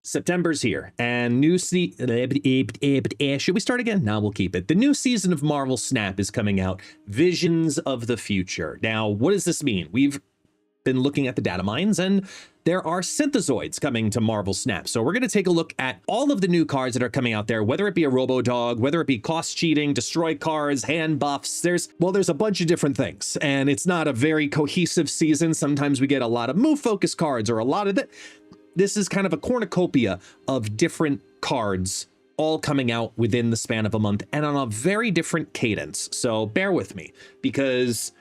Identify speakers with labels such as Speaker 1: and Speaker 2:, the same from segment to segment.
Speaker 1: September's here, and should we start again? No, we'll keep it. The new season of Marvel Snap is coming out, Visions of the Future. Now, what does this mean? We've been looking at the data mines, and there are synthezoids coming to Marvel Snap. So we're going to take a look at all of the new cards that are coming out there, whether it be a robo-dog, whether it be cost cheating, destroy cards, hand buffs. There's a bunch of different things, and it's not a very cohesive season. Sometimes we get a lot of move focus cards or a lot of that. This is kind of a cornucopia of different cards all coming out within the span of a month and on a very different cadence. So bear with me, because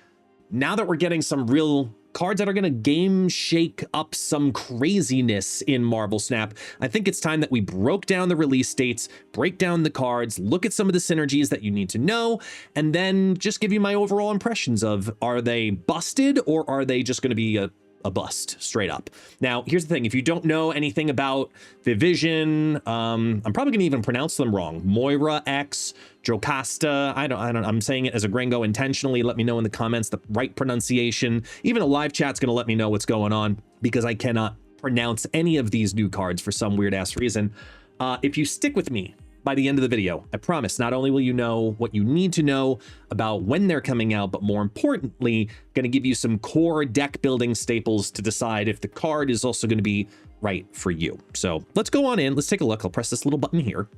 Speaker 1: now that we're getting some real cards that are going to game shake up some craziness in Marvel Snap, I think it's time that we broke down the release dates, break down the cards, look at some of the synergies that you need to know, and then just give you my overall impressions of, are they busted or are they just going to be a bust straight up? Now, here's the thing. If you don't know anything about Viv Vision, I'm probably going to even pronounce them wrong. Moira X, Jocasta. I don't, I'm saying it as a gringo intentionally. Let me know in the comments the right pronunciation. Even a live chat's going to let me know what's going on, because I cannot pronounce any of these new cards for some weird ass reason. If you stick with me by the end of the video, I promise, not only will you know what you need to know about when they're coming out, but more importantly, going to give you some core deck building staples to decide if the card is also going to be right for you. So let's go on in. Let's take a look. I'll press this little button here.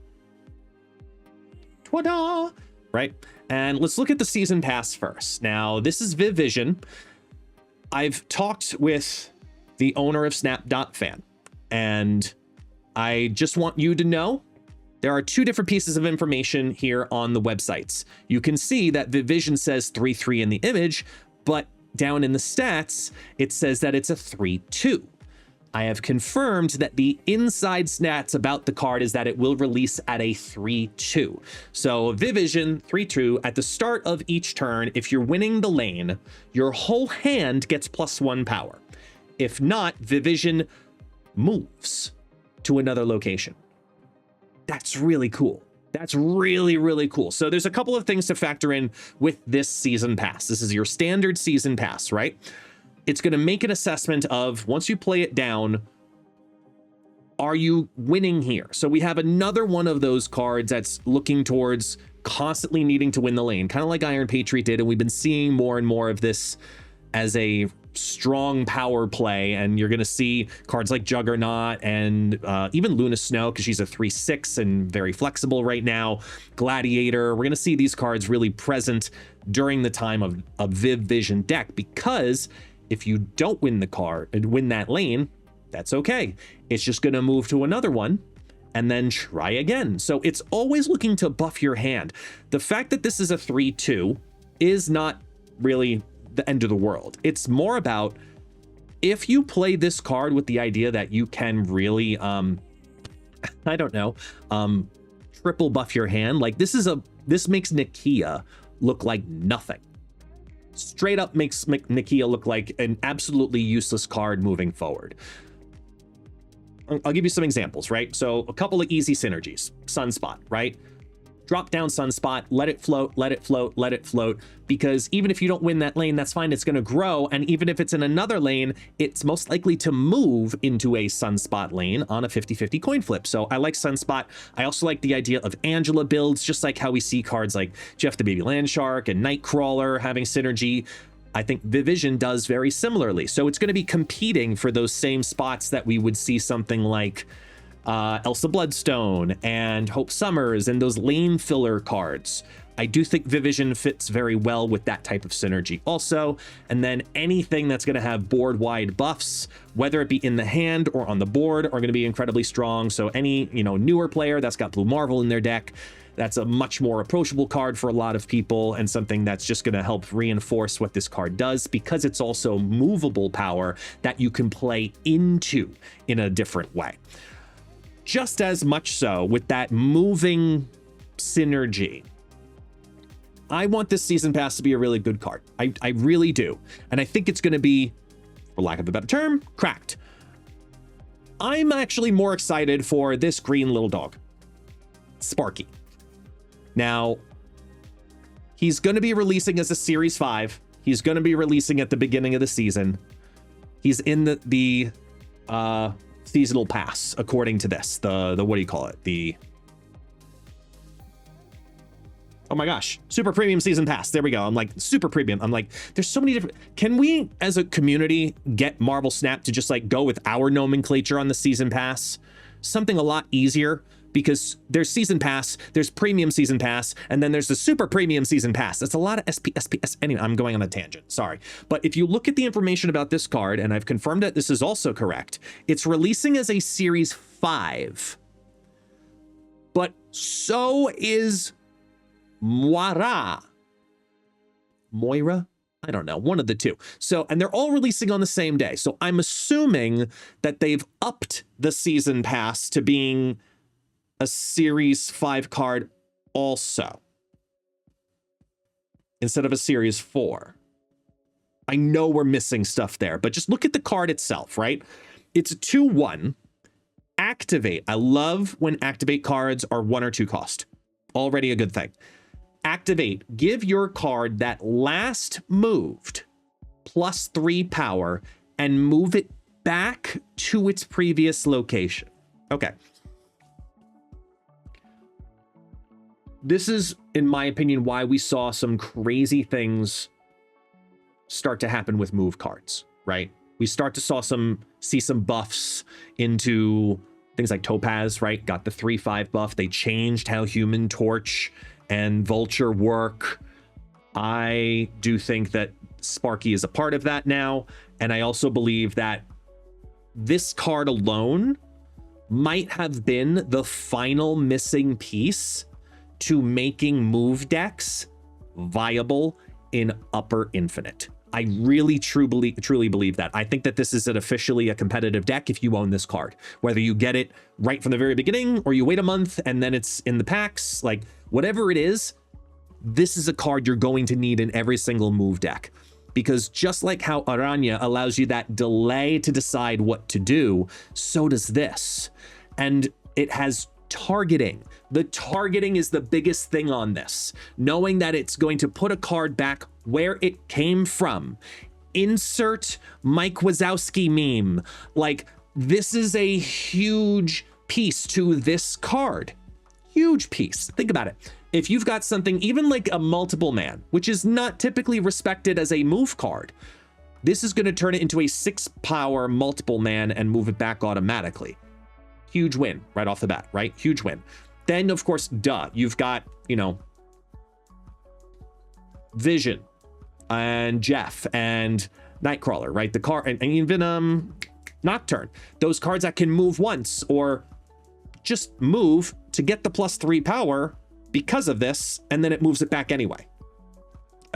Speaker 1: Ta-da! Right? And let's look at the season pass first. Now, this is Viv Vision. I've talked with the owner of Snap.fan, and I just want you to know there are two different pieces of information here on the websites. You can see that Viv Vision says 3-3 in the image, but down in the stats, it says that it's a 3-2. I have confirmed that the inside stats about the card is that it will release at a 3-2. So Viv Vision 3-2, at the start of each turn, if you're winning the lane, your whole hand gets +1 power. If not, Viv Vision moves to another location. That's really cool. That's really, really cool. So there's a couple of things to factor in with this season pass. This is your standard season pass, right? It's going to make an assessment of, once you play it down, are you winning here? So we have another one of those cards that's looking towards constantly needing to win the lane, kind of like Iron Patriot did. And we've been seeing more and more of this as a strong power play, and you're going to see cards like Juggernaut and even Luna Snow, because she's a 3/6 and very flexible right now. Gladiator. We're going to see these cards really present during the time of a Viv Vision deck, because if you don't win the card and win that lane, that's okay. It's just going to move to another one and then try again. So it's always looking to buff your hand. The fact that this is a 3-2 is not really the end of the world. It's more about, if you play this card with the idea that you can really I don't know, triple buff your hand, like this makes Nakia look like nothing. Straight up makes Nakia look like an absolutely useless card moving forward. I'll give you some examples, right? So a couple of easy synergies. Sunspot, right? Drop down Sunspot, let it float, let it float, let it float, because even if you don't win that lane, that's fine, it's going to grow, and even if it's in another lane, it's most likely to move into a Sunspot lane on a 50-50 coin flip. So I like Sunspot. I also like the idea of Angela builds, just like how we see cards like Jeff the Baby Landshark and Nightcrawler having synergy. I think Viv Vision does very similarly. So it's going to be competing for those same spots that we would see something like Elsa Bloodstone and Hope Summers and those lane filler cards. I do think Viv Vision fits very well with that type of synergy also. And then anything that's going to have board-wide buffs, whether it be in the hand or on the board, are going to be incredibly strong. So any, newer player that's got Blue Marvel in their deck, that's a much more approachable card for a lot of people, and something that's just going to help reinforce what this card does, because it's also movable power that you can play into in a different way. Just as much so with that moving synergy, I want this season pass to be a really good card. I really do. And I think it's going to be, for lack of a better term, cracked. I'm actually more excited for this green little dog, Sparky. Now, he's going to be releasing as a Series 5. He's going to be releasing at the beginning of the season. He's in the seasonal pass, according to this. The what do you call it? The... Oh my gosh, super premium season pass. There we go. I'm like, super premium. I'm like, there's so many different... Can we, as a community, get Marvel Snap to just like go with our nomenclature on the season pass? Something a lot easier, because there's season pass, there's premium season pass, and then there's the super premium season pass. That's a lot of SPS. Anyway, I'm going on a tangent, sorry. But if you look at the information about this card, and I've confirmed that this is also correct, it's releasing as a Series 5. But so is Moira. I don't know, one of the two. So, and they're all releasing on the same day. So I'm assuming that they've upped the season pass to being a Series 5 card also, instead of a Series 4. I know we're missing stuff there, but just look at the card itself, right? It's a 2/1. Activate. I love when activate cards are 1 or 2 cost. Already a good thing. Activate. Give your card that last moved +3 power and move it back to its previous location. Okay. This is, in my opinion, why we saw some crazy things start to happen with move cards, right? We start to see some buffs into things like Topaz, right? Got the 3/5 buff. They changed how Human Torch and Vulture work. I do think that Sparky is a part of that now. And I also believe that this card alone might have been the final missing piece to making move decks viable in Upper Infinite. I really truly believe that. I think that this is officially a competitive deck if you own this card. Whether you get it right from the very beginning or you wait a month and then it's in the packs, like whatever it is, this is a card you're going to need in every single move deck. Because just like how Aranya allows you that delay to decide what to do, so does this. And it has targeting. The targeting is the biggest thing on this. Knowing that it's going to put a card back where it came from. Insert Mike Wazowski meme. Like, this is a huge piece to this card. Huge piece. Think about it. If you've got something even like a multiple man, which is not typically respected as a move card, this is going to turn it into a 6-power multiple man and move it back automatically. Huge win right off the bat, right? Huge win. Then, of course, you've got, you know, Vision and Jeff and Nightcrawler, right? The card, and even Nocturne. Those cards that can move once or just move to get the +3 power because of this, and then it moves it back anyway.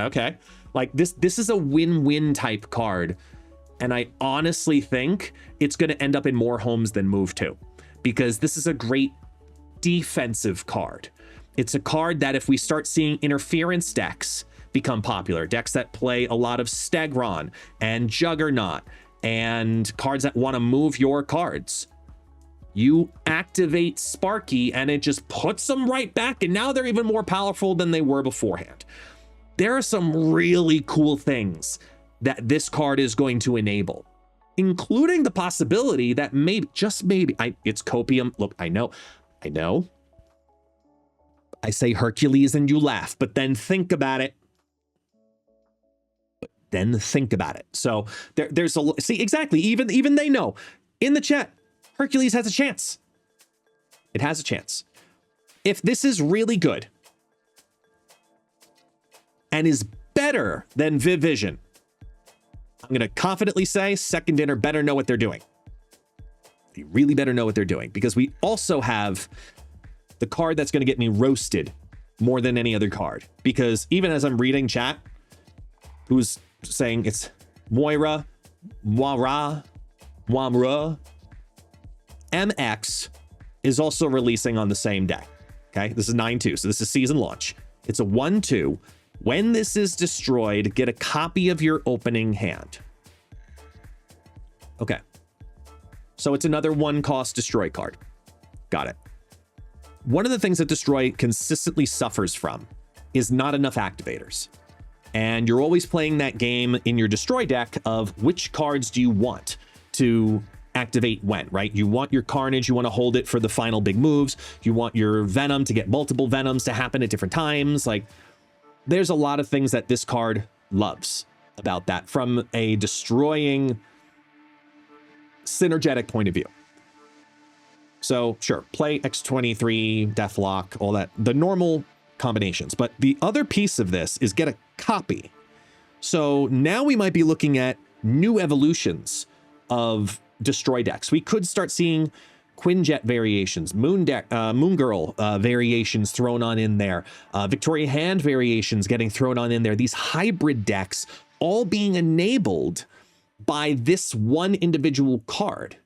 Speaker 1: Okay, like this is a win-win type card, and I honestly think it's going to end up in more homes than Move 2, because this is a great defensive card. It's a card that if we start seeing interference decks become popular, decks that play a lot of Stegron and Juggernaut and cards that want to move your cards, you activate Sparky and it just puts them right back, and now they're even more powerful than they were beforehand. There are some really cool things that this card is going to enable, including the possibility that maybe, just maybe, it's copium. Look, I know. I say Hercules and you laugh, but then think about it. So there's a, see, exactly, even they know in the chat, Hercules has a chance. It has a chance. If this is really good and is better than Viv Vision, I'm going to confidently say Second Dinner better know what they're doing. They really better know what they're doing, because we also have the card that's going to get me roasted more than any other card. Because even as I'm reading chat, who's saying it's Moira, MX is also releasing on the same day. Okay, this is 9/2, so this is season launch. It's a 1/2. When this is destroyed, get a copy of your opening hand. Okay, so it's another 1-cost destroy card. Got it. One of the things that Destroy consistently suffers from is not enough activators. And you're always playing that game in your Destroy deck of which cards do you want to activate when, right? You want your Carnage, you want to hold it for the final big moves. You want your Venom to get multiple Venoms to happen at different times. Like, there's a lot of things that this card loves about that from a destroying synergetic point of view. So sure, play X23, Deathlock, all that, the normal combinations. But the other piece of this is get a copy. So now we might be looking at new evolutions of destroy decks. We could start seeing Quinjet variations, Moon Girl variations thrown on in there, Victoria Hand variations getting thrown on in there. These hybrid decks all being enabled by this one individual card.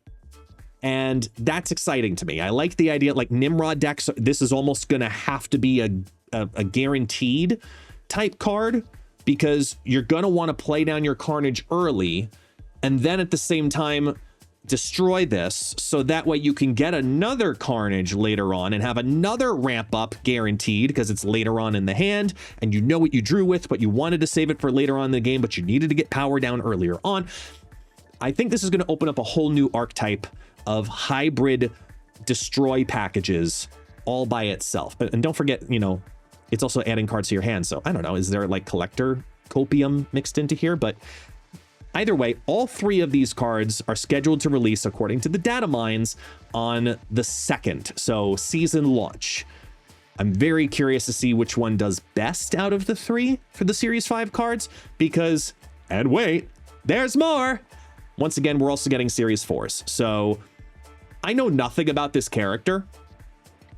Speaker 1: And that's exciting to me. I like the idea, like Nimrod decks, this is almost going to have to be a guaranteed type card, because you're going to want to play down your Carnage early and then at the same time destroy this, so that way you can get another Carnage later on and have another ramp up guaranteed, because it's later on in the hand and you know what you drew with, but you wanted to save it for later on in the game, but you needed to get power down earlier on. I think this is going to open up a whole new archetype of hybrid destroy packages all by itself. And don't forget, you know, it's also adding cards to your hand. So I don't know, is there like collector copium mixed into here? But either way, all three of these cards are scheduled to release, according to the data mines, on the 2nd. So season launch. I'm very curious to see which one does best out of the three for the Series 5 cards, because, and wait, there's more. Once again, we're also getting Series 4s. So I know nothing about this character,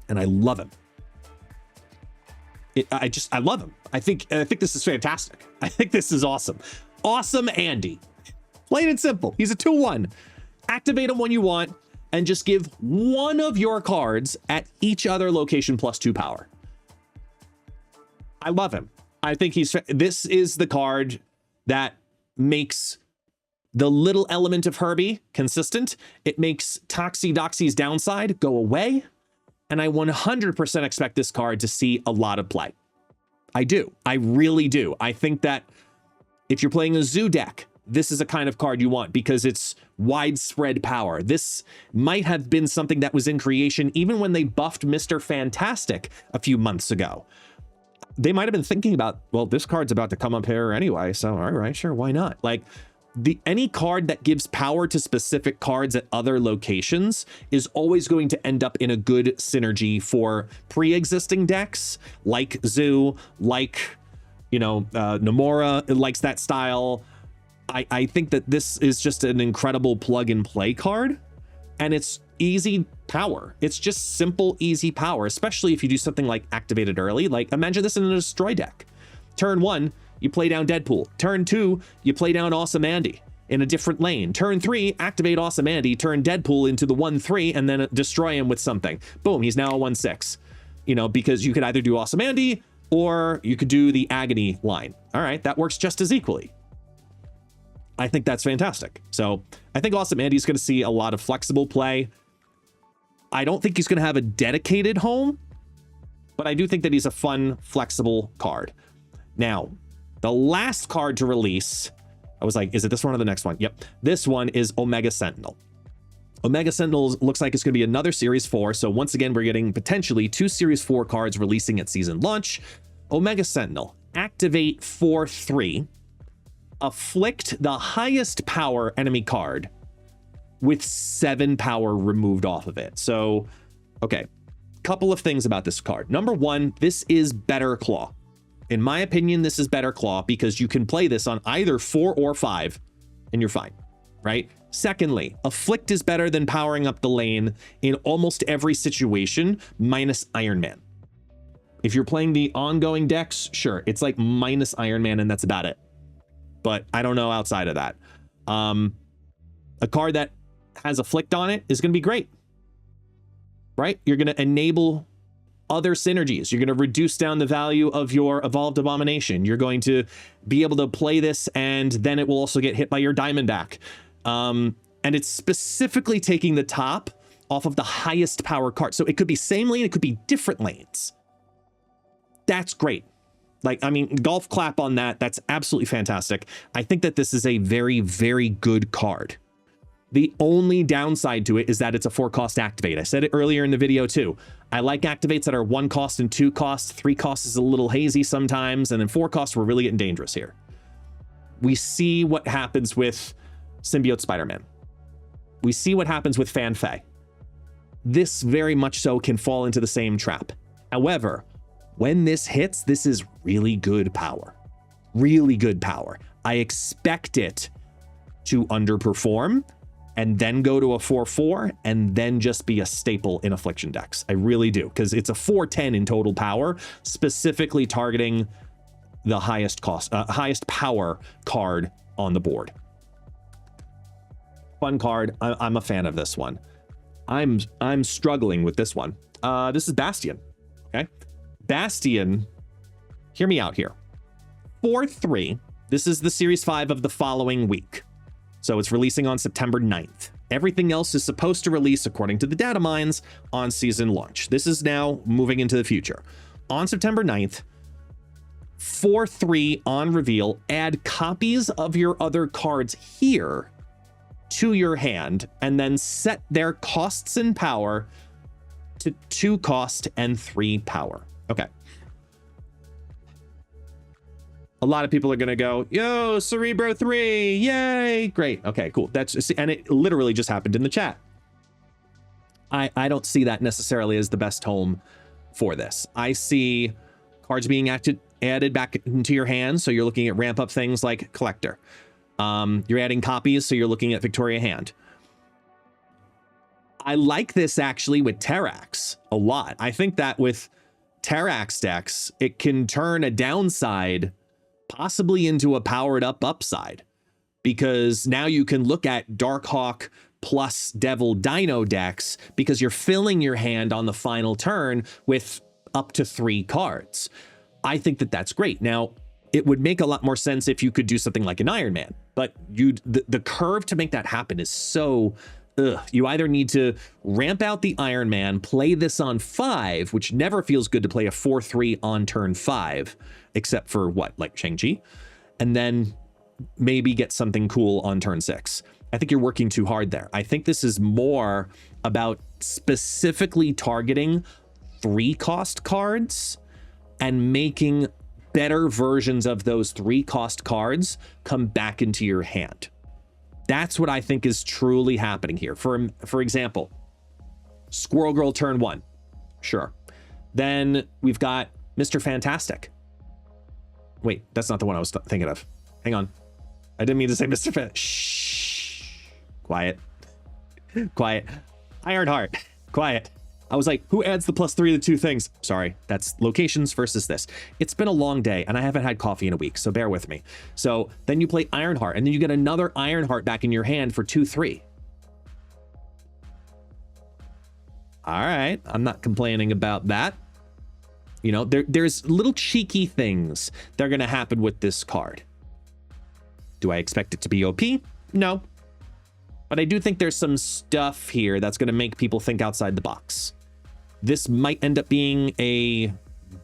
Speaker 1: and I love him. I love him. I think this is fantastic. I think this is awesome. Awesome Andy. Plain and simple. He's a 2/1. Activate him when you want, and just give one of your cards at each other location +2 power. I love him. I think this is the card that makes the little element of Herbie consistent. It makes Toxie-Doxie's downside go away. And I 100% expect this card to see a lot of play. I do. I really do. I think that if you're playing a Zoo deck, this is a kind of card you want, because it's widespread power. This might have been something that was in creation even when they buffed Mr. Fantastic a few months ago. They might have been thinking about, well, this card's about to come up here anyway, so all right, sure, why not? Like, any card that gives power to specific cards at other locations is always going to end up in a good synergy for pre-existing decks, like Zoo, like, you know, Nomura likes that style. I think that this is just an incredible plug and play card, and it's easy power. It's just simple, easy power, especially if you do something like activate it early. Like, imagine this in a destroy deck. Turn 1, you play down Deadpool. Turn 2, you play down Awesome Andy in a different lane. Turn 3, activate Awesome Andy, turn Deadpool into the 1/3, and then destroy him with something. Boom, he's now a 1/6. You know, because you could either do Awesome Andy or you could do the Agony line. All right, that works just as equally. I think that's fantastic. So I think Awesome Andy's going to see a lot of flexible play. I don't think he's going to have a dedicated home, but I do think that he's a fun, flexible card. Now, the last card to release, I was like, is it this one or the next one? Yep. This one is Omega Sentinel. Omega Sentinel looks like it's going to be another Series 4. So once again, we're getting potentially 2 Series 4 cards releasing at season launch. Omega Sentinel, activate for 3. Afflict the highest power enemy card with 7 power removed off of it. So, okay, couple of things about this card. Number one, this is Better Claw. In my opinion, this is Better Claw because you can play this on either 4 or 5 and you're fine, right? Secondly, Afflict is better than powering up the lane in almost every situation, minus Iron Man. If you're playing the ongoing decks, sure, it's like minus Iron Man and that's about it. But I don't know outside of that. A card that has Afflict on it is going to be great, right? You're going to enable other synergies. You're going to reduce down the value of your Evolved Abomination. You're going to be able to play this and then it will also get hit by your Diamondback. And it's specifically taking the top off of the highest power card. So it could be same lane, it could be different lanes. That's great. Like, I mean, golf clap on that. That's absolutely fantastic. I think that this is a very, very good card. The only downside to it is that it's a 4-cost activate. I said it earlier in the video too. I like activates that are 1 cost and 2 costs. 3 costs is a little hazy sometimes, and then 4 costs, we're really getting dangerous here. We see what happens with Symbiote Spider-Man. We see what happens with Fan Fei. This very much so can fall into the same trap. However, when this hits, this is really good power. Really good power. I expect it to underperform and then go to a 4/4 and then just be a staple in Affliction decks. I really do, because it's a 4/10 in total power, specifically targeting the highest power card on the board. Fun card. I'm a fan of this one. I'm struggling with this one. This is Bastion. Okay, Bastion. Hear me out here. 4/3. This is the Series 5 of the following week. So it's releasing on September 9th. Everything else is supposed to release, according to the data mines, on season launch. This is now moving into the future. On September 9th, 4/3 on reveal, add copies of your other cards here to your hand, and then set their costs and power to 2 cost and 3 power. Okay. A lot of people are going to go, yo, Cerebro 3, yay, great. Okay, cool. And it literally just happened in the chat. I don't see that necessarily as the best home for this. I see cards being added back into your hands, so you're looking at ramp up things like Collector. You're adding copies, so you're looking at Victoria Hand. I like this actually with Terrax a lot. I think that with Terrax decks, it can turn a downside possibly into a powered up upside, because now you can look at Darkhawk plus Devil Dino decks because you're filling your hand on the final turn with up to 3 cards. I think that that's great. Now, it would make a lot more sense if you could do something like an Iron Man, but the curve to make that happen is so you either need to ramp out the Iron Man, play this on 5, which never feels good to play a 4/3 on turn 5, except for what, like Shang-Chi, and then maybe get something cool on turn 6. I think you're working too hard there. I think this is more about specifically targeting 3-cost cards and making better versions of those 3-cost cards come back into your hand. That's what I think is truly happening here. For example, Squirrel Girl turn 1. Sure. Then we've got Mr. Fantastic. Wait, that's not the one I was thinking of. Hang on. I didn't mean to say Mr. Shh. Quiet. Quiet. Ironheart. Quiet. I was like, who adds the +3 to 2 things? Sorry, that's locations versus this. It's been a long day and I haven't had coffee in a week, so bear with me. So then you play Ironheart and then you get another Ironheart back in your hand for 2/3. All right, I'm not complaining about that. You know, there's little cheeky things that are going to happen with this card. Do I expect it to be OP? No. But I do think there's some stuff here that's going to make people think outside the box. This might end up being a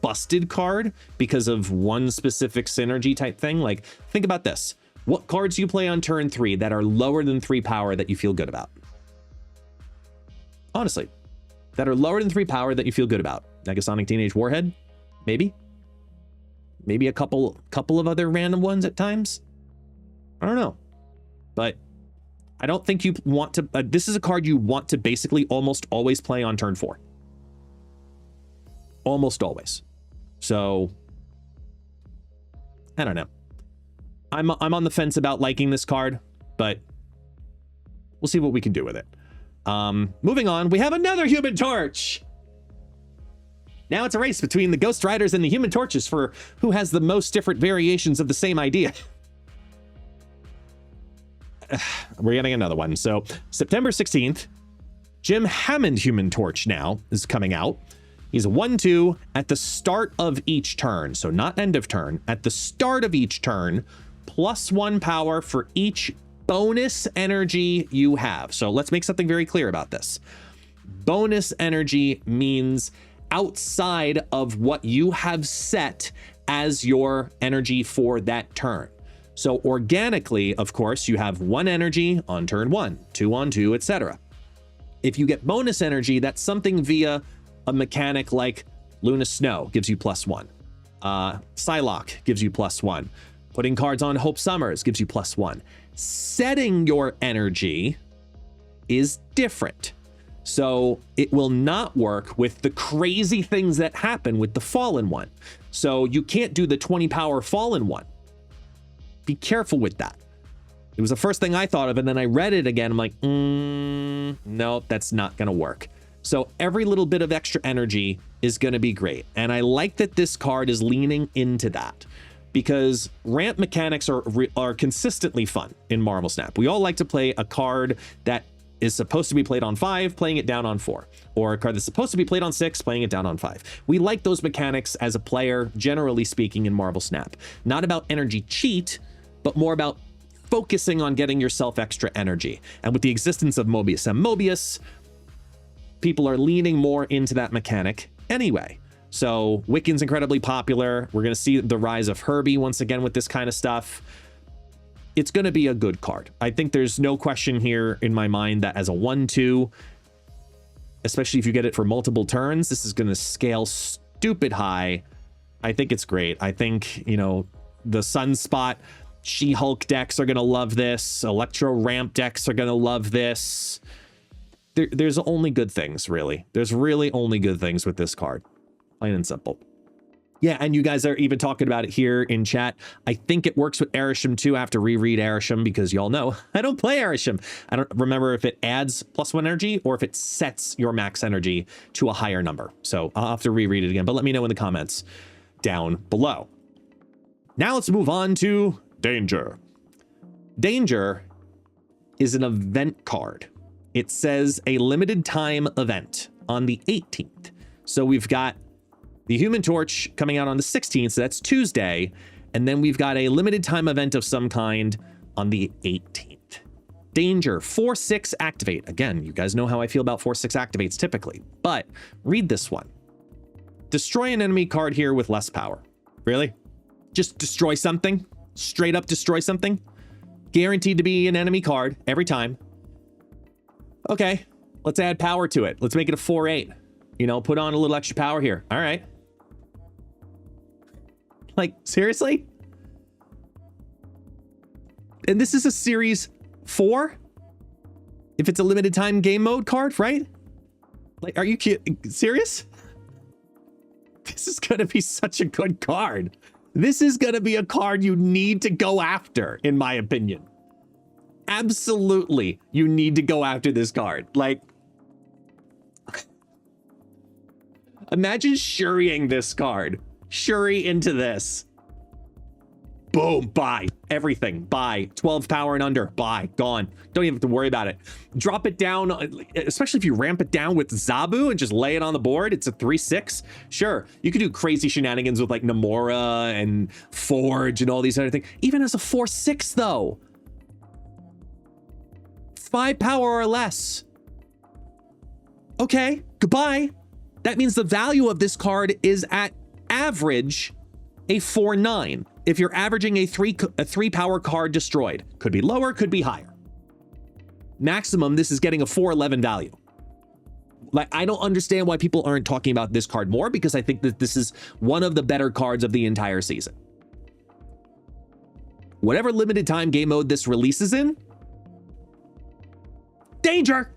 Speaker 1: busted card because of one specific synergy type thing. Like, think about this. What cards do you play on turn 3 that are lower than 3 power that you feel good about? Honestly, that are lower than 3 power that you feel good about. Negasonic Teenage Warhead? Maybe? Maybe a couple of other random ones at times? I don't know. But I don't think you want to... this is a card you want to basically almost always play on turn 4. Almost always. So, I don't know. I'm on the fence about liking this card, but we'll see what we can do with it. Moving on, we have another Human Torch! Now it's a race between the Ghost Riders and the Human Torches for who has the most different variations of the same idea. We're getting another one. So September 16th, Hammond Human Torch now is coming out. He's a 1/2 at the start of each turn. So not end of turn. At the start of each turn, +1 power for each bonus energy you have. So let's make something very clear about this. Bonus energy means outside of what you have set as your energy for that turn. So organically, of course, you have 1 energy on turn 1, 2 on 2, etc. If you get bonus energy, that's something via a mechanic like Luna Snow gives you +1. Psylocke gives you +1. Putting cards on Hope Summers gives you +1. Setting your energy is different. So it will not work with the crazy things that happen with the Fallen one. So you can't do the 20 power Fallen one. Be careful with that. It was the first thing I thought of, and then I read it again. I'm like, no, that's not going to work. So every little bit of extra energy is going to be great. And I like that this card is leaning into that, because ramp mechanics are consistently fun in Marvel Snap. We all like to play a card that is supposed to be played on 5, playing it down on 4, or a card that's supposed to be played on 6, playing it down on 5. We like those mechanics as a player, generally speaking, in Marvel Snap. Not about energy cheat, but more about focusing on getting yourself extra energy. And with the existence of Mobius and Mobius, people are leaning more into that mechanic anyway. So Wiccan's incredibly popular. We're going to see the rise of Herbie once again with this kind of stuff. It's going to be a good card. I think there's no question here in my mind that as a 1/2, especially if you get it for multiple turns, this is going to scale stupid high. I think it's great. I think, you know, the Sunspot She-Hulk decks are going to love this. Electro Ramp decks are going to love this. There's only good things, really. There's really only good things with this card. Plain and simple. Yeah, and you guys are even talking about it here in chat. I think it works with Arishem too. I have to reread Arishem because y'all know I don't play Arishem. I don't remember if it adds +1 energy or if it sets your max energy to a higher number. So I'll have to reread it again, but let me know in the comments down below. Now let's move on to Danger. Danger is an event card. It says a limited time event on the 18th. So we've got the Human Torch coming out on the 16th, so that's Tuesday. And then we've got a limited time event of some kind on the 18th. Danger, 4/6 activate. Again, you guys know how I feel about 4/6 activates typically, but read this one. Destroy an enemy card here with less power. Really? Just destroy something? Straight up destroy something? Guaranteed to be an enemy card every time. Okay, let's add power to it. Let's make it a 4/8. You know, put on a little extra power here. All right. Like, seriously? And this is a series 4? If it's a limited time game mode card, right? Like, are you serious? This is going to be such a good card. This is going to be a card you need to go after, in my opinion. Absolutely, you need to go after this card. Like, imagine Shuriing this card. Shuri into this. Boom, buy. Everything, buy. 12 power and under, buy. Gone. Don't even have to worry about it. Drop it down, especially if you ramp it down with Zabu and just lay it on the board. It's a 3/6. Sure, you could do crazy shenanigans with like Namora and Forge and all these other things. Even as a 4/6 though. 5 power or less. Okay, goodbye. That means the value of this card is at average a 4/9. If you're averaging a 3 power card destroyed, could be lower, could be higher. Maximum, this is getting a 4/11 value. Like, I don't understand why people aren't talking about this card more, because I think that this is one of the better cards of the entire season. Whatever limited time game mode this releases in, Danger!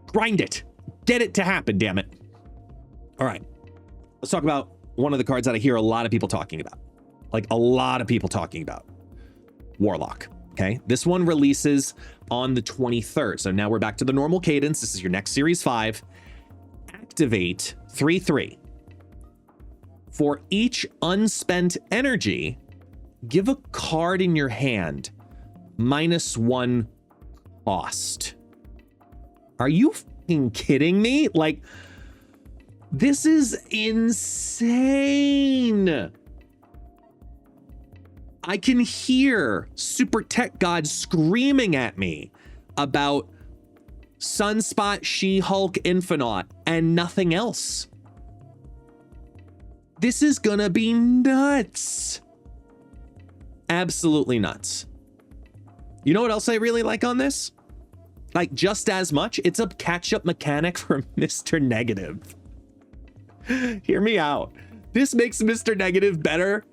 Speaker 1: Grind it. Get it to happen, damn it. All right, let's talk about one of the cards that I hear a lot of people talking about. Like, a lot of people talking about. Warlock, okay? This one releases on the 23rd. So now we're back to the normal cadence. This is your next Series 5. Activate 3/3. For each unspent energy, give a card in your hand -1 cost. Are you fucking kidding me? Like, this is insane. I can hear Super Tech God screaming at me about Sunspot, She-Hulk, Infinite, and nothing else. This is gonna be nuts. Absolutely nuts. You know what else I really like on this? Like, just as much, it's a catch-up mechanic for Mr. Negative. Hear me out. This makes Mr. Negative better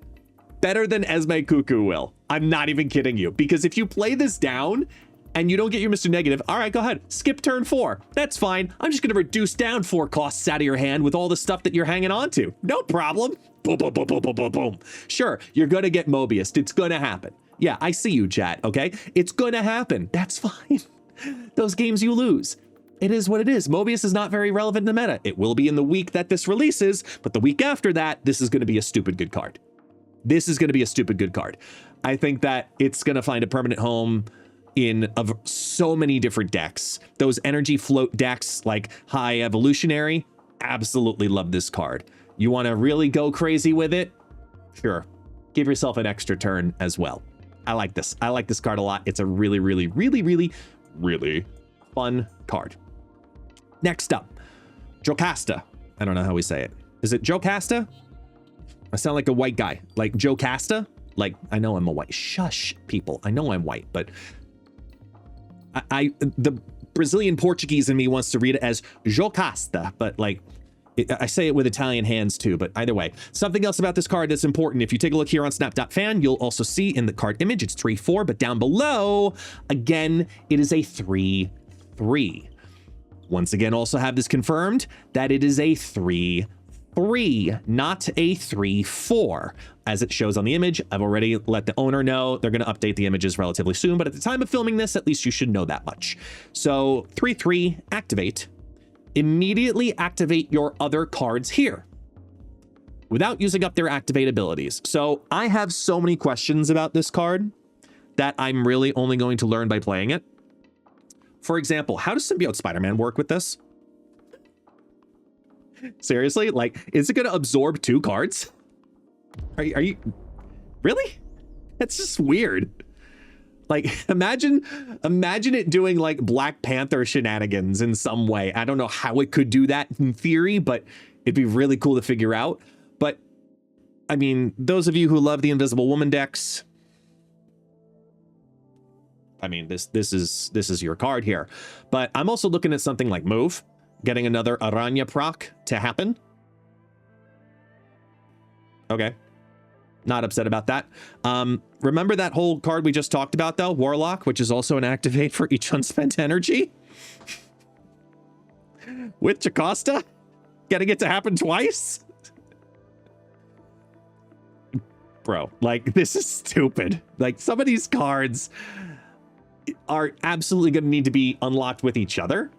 Speaker 1: than Esme Cuckoo will. I'm not even kidding you. Because if you play this down and you don't get your Mr. Negative, all right, go ahead. Skip turn 4. That's fine. I'm just going to reduce down 4 costs out of your hand with all the stuff that you're hanging on to. No problem. Boom, boom, boom, boom, boom, boom, boom. Sure, you're going to get Mobius. It's going to happen. Yeah, I see you, chat, okay? It's going to happen. That's fine. Those games you lose. It is what it is. Mobius is not very relevant in the meta. It will be in the week that this releases, but the week after that, this is going to be a stupid good card. This is going to be a stupid good card. I think that it's going to find a permanent home in so many different decks. Those energy float decks like High Evolutionary, absolutely love this card. You want to really go crazy with it? Sure. Give yourself an extra turn as well. I like this. I like this card a lot. It's a really, really, really, really, really fun card. Next up, Jocasta. I don't know how we say it. Is it Jocasta? I sound like a white guy. Like Jocasta? Like, I know I'm a white. Shush, people. I know I'm white, but the Brazilian Portuguese in me wants to read it as Jocasta, but like, I say it with Italian hands too, but either way. Something else about this card that's important. If you take a look here on snap.fan, you'll also see in the card image, it's 3/4, but down below, again, it is a 3/3. Once again, also have this confirmed that it is a 3/3, not a 3/4. As it shows on the image, I've already let the owner know they're going to update the images relatively soon, but at the time of filming this, at least you should know that much. So 3/3, activate. Immediately activate your other cards here without using up their activate abilities. So I have so many questions about this card that I'm really only going to learn by playing it. For example, how does Symbiote Spider-Man work with this? Seriously? Like, is it going to absorb 2 cards? Are you really? That's just weird. Like, imagine it doing like Black Panther shenanigans in some way. I don't know how it could do that in theory, but it'd be really cool to figure out. But I mean, those of you who love the Invisible Woman decks, I mean, this is your card here. But I'm also looking at something like Move, getting another Aranya proc to happen. Okay. Not upset about that. Remember that whole card we just talked about, though? Warlock, which is also an activate for each unspent energy? With Jocasta? Getting it to happen twice? Bro, like, this is stupid. Like, some of these cards are absolutely going to need to be unlocked with each other.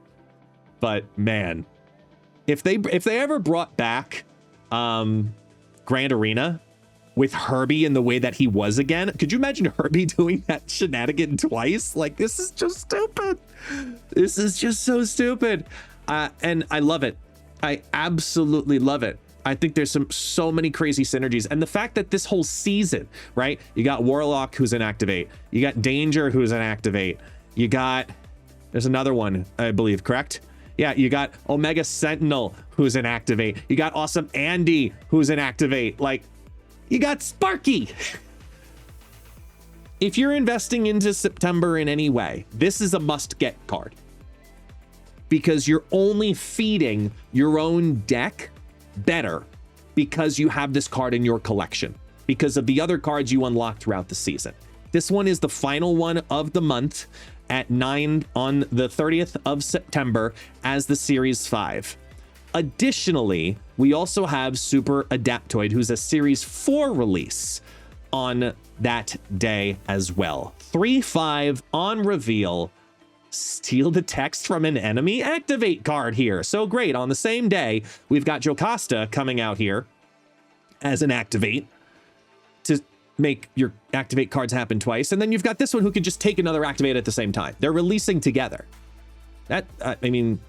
Speaker 1: But, man, if they ever brought back Grand Arena with Herbie in the way that he was again, could you imagine Herbie doing that shenanigan twice? Like, this is just stupid. This is just so stupid. And I love it. I absolutely love it. I think there's so many crazy synergies. And the fact that this whole season, right? You got Warlock, who's an activate. You got Danger, who's an activate. You got, there's another one, I believe, correct? Yeah, you got Omega Sentinel, who's an activate. You got Awesome Andy, who's an activate. Like, you got Sparky. If you're investing into September in any way, this is a must-get card. Because you're only feeding your own deck better because you have this card in your collection. Because of the other cards you unlock throughout the season. This one is the final one of the month at 9 on the 30th of September as the Series 5. Additionally, we also have Super Adaptoid, who's a Series 4 release on that day as well. 3/5 on reveal. Steal the text from an enemy activate card here. So great. On the same day, we've got Jocasta coming out here as an activate to make your activate cards happen twice. And then you've got this one who can just take another activate at the same time. They're releasing together. That, I mean,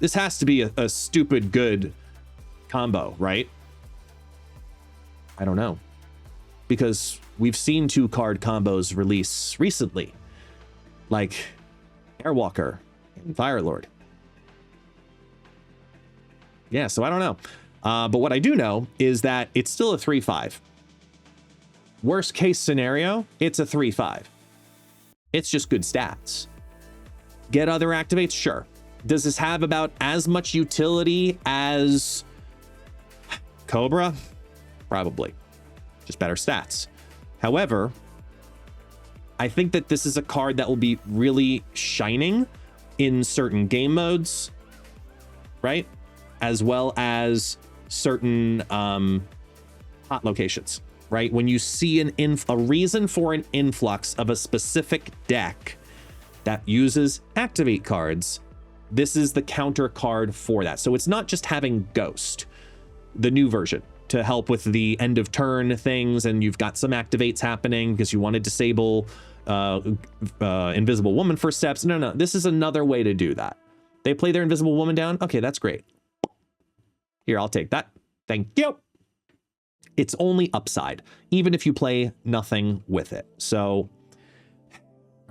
Speaker 1: this has to be a stupid good combo, right? I don't know. Because we've seen 2 card combos release recently. Like Airwalker and Firelord. Yeah, so I don't know. But what I do know is that it's still a 3/5. Worst case scenario, it's a 3-5. It's just good stats. Get other activates? Sure. Does this have about as much utility as Cobra? Probably. Just better stats. However, I think that this is a card that will be really shining in certain game modes, right? As well as certain hot locations, right? When you see a reason for an influx of a specific deck that uses activate cards, this is the counter card for that. So it's not just having Ghost, the new version, to help with the end of turn things, and you've got some activates happening because you want to disable Invisible Woman First Steps. No, this is another way to do that. They play their Invisible Woman down. Okay, that's great. Here, I'll take that. Thank you. It's only upside, even if you play nothing with it. So,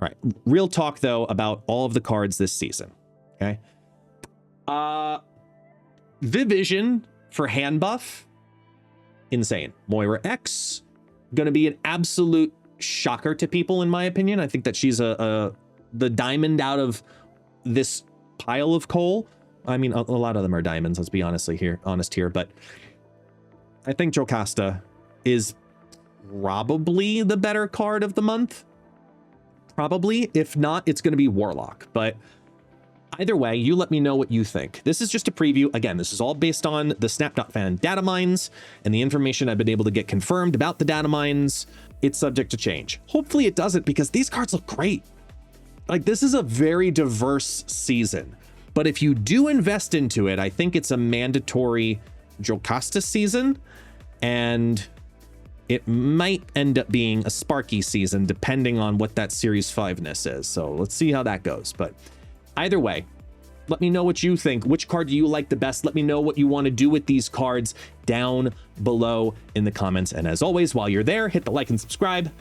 Speaker 1: all right, real talk though about all of the cards this season. Okay. Viv Vision for hand buff, insane. Moira X, gonna be an absolute shocker to people in my opinion. I think that she's the diamond out of this pile of coal. I mean, a lot of them are diamonds, let's be honest here, but I think Jocasta is probably the better card of the month. Probably. If not, it's going to be Warlock. But either way, you let me know what you think. This is just a preview. Again, this is all based on the Snap.fan data mines and the information I've been able to get confirmed about the data mines. It's subject to change. Hopefully it doesn't, because these cards look great. Like, this is a very diverse season. But if you do invest into it, I think it's a mandatory Jocasta season, and it might end up being a Sparky season depending on what that Series 5-ness is. So let's see how that goes. But either way, let me know what you think. Which card do you like the best? Let me know what you want to do with these cards down below in the comments. And as always, while you're there, hit the like and subscribe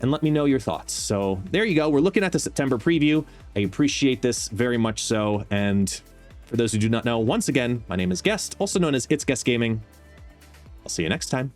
Speaker 1: and let me know your thoughts. So there you go. We're looking at the September preview. I appreciate this very much so. And for those who do not know, once again, my name is Guest, also known as ItsGuestGaming. I'll see you next time.